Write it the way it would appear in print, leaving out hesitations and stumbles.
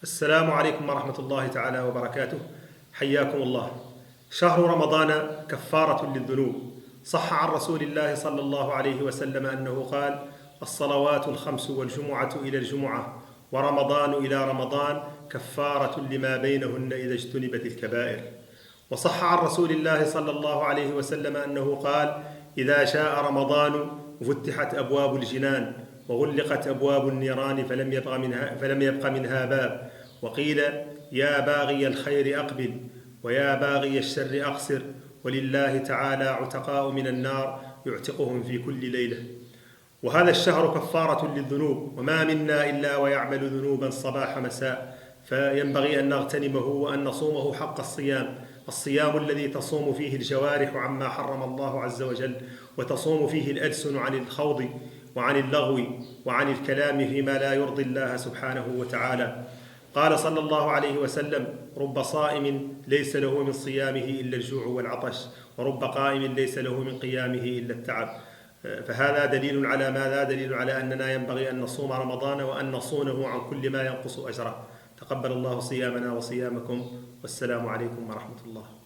السلام عليكم ورحمة الله تعالى وبركاته. حياكم الله. شهر رمضان كفارة للذنوب. صح عن رسول الله صلى الله عليه وسلم أنه قال: الصلوات الخمس والجمعة إلى الجمعة ورمضان إلى رمضان كفارة لما بينهن إذا اجتنبت الكبائر. وصح عن رسول الله صلى الله عليه وسلم أنه قال: إذا شاء رمضان فتحت أبواب الجنان وغلقت أبواب النيران فلم يبق منها باب. وقيل: يا باغي الخير أقبل ويا باغي الشر أقصر، ولله تعالى عتقاء من النار يعتقهم في كل ليلة. وهذا الشهر كفارة للذنوب، وما منا إلا ويعمل ذنوبا صباح مساء، فينبغي أن نغتنمه وأن نصومه حق الصيام الذي تصوم فيه الجوارح عما حرم الله عز وجل، وتصوم فيه الألسن عن الخوض وعن اللغو وعن الكلام فيما لا يرضي الله سبحانه وتعالى. قال صلى الله عليه وسلم: رب صائم ليس له من صيامه إلا الجوع والعطش، ورب قائم ليس له من قيامه إلا التعب. فهذا دليل على ماذا؟ دليل على أننا ينبغي أن نصوم رمضان وأن نصونه عن كل ما ينقص أجره. تقبل الله صيامنا وصيامكم، والسلام عليكم ورحمة الله.